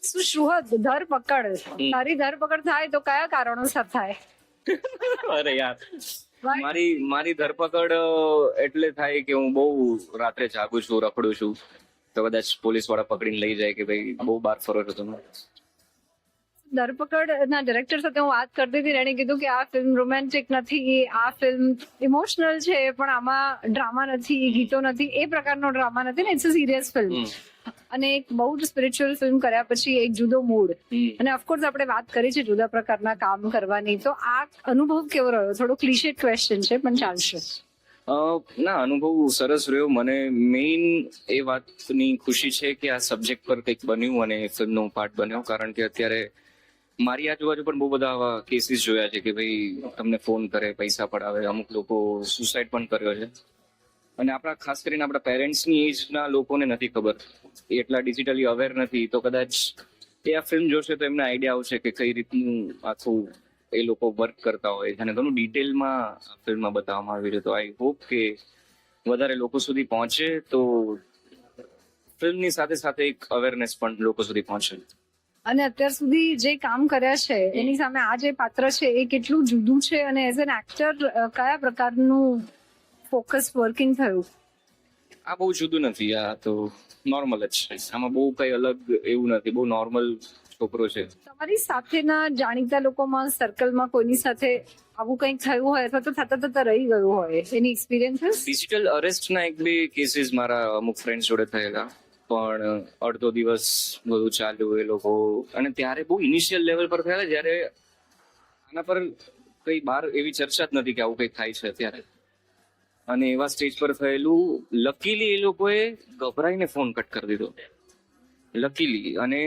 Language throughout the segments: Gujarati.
સુહદ ધરપકડ, તારી ધરપકડ થાય તો કયા કારણોસર થાય? અરે યાર મારી ધરપકડ એટલે થાય કે હું બહુ રાત્રે જાગું છું, રખડું છું, તો કદાચ પોલીસ વાળા પકડીને લઈ જાય કે ભાઈ બહુ બહાર ફરો છો તમે. ધરપકડ ના ડિરેક્ટર સાથે હું વાત કરતી હતી, એણે કીધું કે આ ફિલ્મ રોમેન્ટિક નથી, આ ફિલ્મ ઇમોશનલ છે, પણ આમાં ડ્રામા નથી, ગીતો નથી, એ પ્રકારનો ડ્રામા નથી ને, ઇટ્સ અ સિરિયસ ફિલ્મ. અને એક બહુ જ સ્પિરિચ્યુઅલ ફિલ્મ કર્યા પછી એક જુદો મૂડ, અને ઓફકોર્સ આપણે વાત કરી છે જુદા પ્રકારના કામ કરવાની, તો આ અનુભવ કેવો રહ્યો? થોડો ક્લિશે ક્વેશ્ચન છે પણ ચાલશે. ના, અનુભવ સરસ રહ્યો. મને મેઇન એ વાતની ખુશી છે કે આ સબ્જેક્ટ પર કંઈક બન્યું અને ફિલ્મનો પાર્ટ બન્યો, કારણ કે અત્યારે મારી આજુબાજુ પણ બહુ બધા આવા કેસીસ જોયા છે કે ભાઈ તમને ફોન કરે, પૈસા પડાવે, અમુક લોકો સુસાઇડ પણ કર્યો છે. અને આપણા ખાસ કરીને આપણા પેરેન્ટ્સની એજના લોકોને નથી ખબર, એ એટલા ડિજિટલી અવેર નથી, તો કદાચ એ આ ફિલ્મ જોશે તો એમને આઈડિયા આવશે કે કઈ રીતનું આખું એ લોકો વર્ક કરતા હોય છે, અને ઘણું ડિટેલમાં આ ફિલ્મમાં બતાવવામાં આવ્યું છે. તો આઈ હોપ કે વધારે લોકો સુધી પહોંચે, તો ફિલ્મની સાથે સાથે એક અવેરનેસ પણ લોકો સુધી પહોંચે. અને અત્યાર સુધી જે કામ કર્યા છે એની સામે આ જે પાત્ર છે એ કેટલું જુદું છે, અને એઝ એન એક્ટર કયા પ્રકારનું ફોકસ વર્કિંગ થયું? આ બહુ જુદું નથી, આ તો નોર્મલ જ છે, આમાં બહુ કઈ અલગ એવું નથી, બહુ નોર્મલ છોકરો છે. તમારી સાથેના જાણીતા લોકોમાં, સર્કલમાં કોઈની સાથે આવું કંઈક થયું હોય અથવા તો થતા થતા રહી ગયું હોય, એની એક્સપિરિયન્સીસ? ડિજિટલ અરેસ્ટના એક બે કેસીસ મારા અમુક ફ્રેન્ડ જોડે થયેલા, પણ અડધો દિવસ બધું ચાલ્યું એ લોકો, અને ત્યારે બહુ ઇનિશિયલ લેવલ પર થયેલા, જ્યારે આના પર કઈ બહાર એવી ચર્ચા જ નથી કે આવું કઈ થાય છે અત્યારે. અને એવા સ્ટેજ પર થયેલું, લકીલી એ લોકોએ ગભરાઈને ફોન કટ કરી દીધો, લકીલી. અને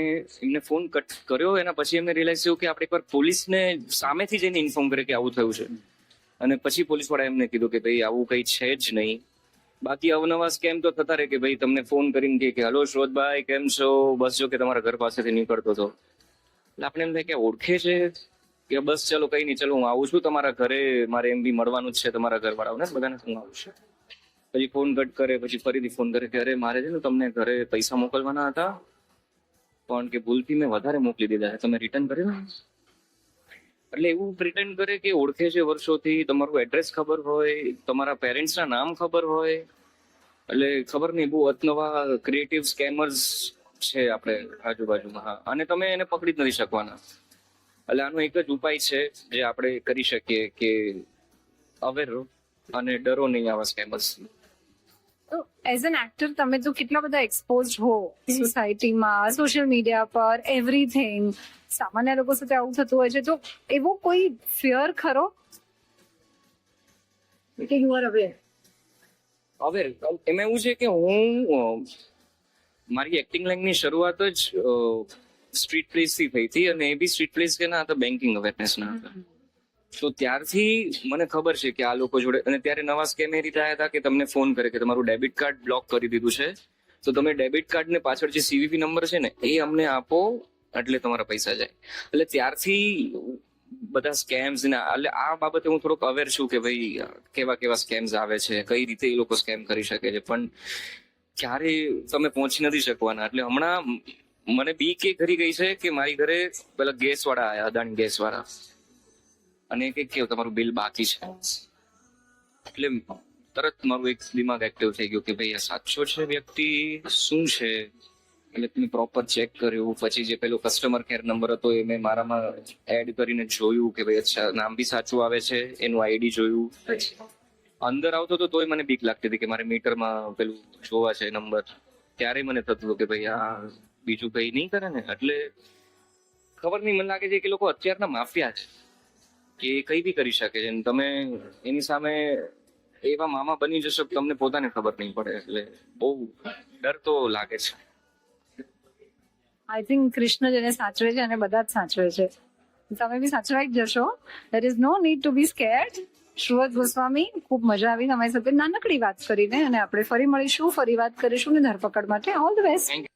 એમને ફોન કટ કર્યો, એના પછી એમને રિયલાઇઝ થયું કે આપણે એકવાર પોલીસને સામેથી જઈને ઇન્ફોર્મ કરે કે આવું થયું છે, અને પછી પોલીસ વાળા એમને કીધું કે ભાઈ આવું કઈ છે જ નહીં. બાકી અવનવા સ્કેમ તો થતા રહે કે ભાઈ તમને ફોન કરીને કે હલો શ્રોતભાઈ કેમ છો, બસ જો કે તમારા ઘર પાસેથી નીકળતો હતો, એટલે આપણે એમ થાય કે ઓળખે છે કે બસ ચલો કઈ નહીં, ચલો હું આવું છું તમારા ઘરે, મારે એમ બી મળવાનું જ છે તમારા ઘર વાળાઓને બધાને, હું આવું છું. પછી ફોન કટ કરે, પછી ફરીથી ફોન કરે કે અરે મારે છે ને તમને ઘરે પૈસા મોકલવાના હતા, પણ કે ભૂલથી મેં વધારે મોકલી દીધા, તમે રિટર્ન કરી દો. એટલે એવું પ્રિટેન્ડ કરે કે ઓળખે છે વર્ષોથી, તમારું એડ્રેસ ખબર હોય, તમારા પેરેન્ટ્સના નામ ખબર હોય, એટલે ખબર નહીં, બહુ અતનવા ક્રિએટિવ સ્કેમર્સ છે આપણે આજુબાજુમાં, અને તમે એને પકડી જ નથી શકવાના. એટલે આનો એક જ ઉપાય છે જે આપણે કરી શકીએ કે અવેર રહો અને ડરો નહીં આવા સ્કેમર્સથી. તો એઝ એન એક્ટર તમે તો કેટલા બધા એક્સપોઝ હો સોસાયટીમાં, સોશિયલ મીડિયા પર, એવરીથિંગ. સામાન્ય લોકો સાથે આવું થતું હોય છે, તો એવો કોઈ ફિયર ખરો કે યુ આર અવેર? અવેર એમાં એવું છે કે હું મારી એક્ટિંગ લાઈનની શરૂઆત જ સ્ટ્રીટ પ્લેસ થી થઈ હતી, અને એ બી સ્ટ્રીટ પ્લેસ કે ના હતા, બેન્કિંગ અવેરનેસ ના હતા. તો ત્યારથી મને ખબર છે કે આ લોકો જોડે, અને ત્યારે નવા સ્કેમ એ રીતે આવ્યા હતા કે તમને ફોન કરે કે તમારું ડેબિટ કાર્ડ બ્લોક કરી દીધું છે, તો તમે ડેબિટ કાર્ડ ને પાછળ જે સીવીવી નંબર છે ને એ અમને આપો એટલે તમારા પૈસા જાય. એટલે ત્યારથી બધા સ્કેમ્સ ને, એટલે આ બાબતે હું થોડોક અવેર છું કે ભાઈ કેવા કેવા સ્કેમ્સ આવે છે, કઈ રીતે એ લોકો સ્કેમ કરી શકે છે, પણ ક્યારે તમે પહોંચી નથી શકવાના. એટલે હમણાં મને બીક એ કરી ગઈ છે કે મારી ઘરે પેલા ગેસ વાળા આયા, અદાણી ગેસ વાળા, અને કે કેવું તમારું બિલ બાકી છે, એટલે તરત મારું એક દિમાગ એક્ટિવ થઈ ગયું કે ભાઈ આ સાચો છે વ્યક્તિ શું છે. એટલે તમે પ્રોપર ચેક કર્યું, પછી જે પેલો કસ્ટમર કેર નંબર હતો એ મેં મારામાં એડ કરીને જોયું કે ભાઈ અચ્છા નામ બી સાચું આવે છે, એનું આઈડી જોયું. અંદર આવતો તો તોય મને બીક લાગતી હતી કે મારે મીટરમાં પેલું જોવા છે નંબર, ત્યારે મને થતું હતું કે ભાઈ આ બીજું કઈ નહીં કરે ને. એટલે ખબર નહીં, મને લાગે છે કે લોકો અત્યારના માફિયા છે કે કઈ બી કરી શકે છે, તમે એની સામે એવા મામા બની જશો કે તમને પોતાને ખબર નહીં પડે. એટલે બહુ ડર તો લાગે છે. આઈ થિંક કૃષ્ણ જેને સાચવે છે અને બધા જ સાચવે છે, તમે બી સાચવાઈ જ જશો. There is no need to be scared. Suhad Goswami, ખૂબ મજા આવી તમારી સાથે નાનકડી વાત કરીને, અને આપણે ફરી મળીશું, ફરી વાત કરીશું ને ધરપકડ માટે. All the best.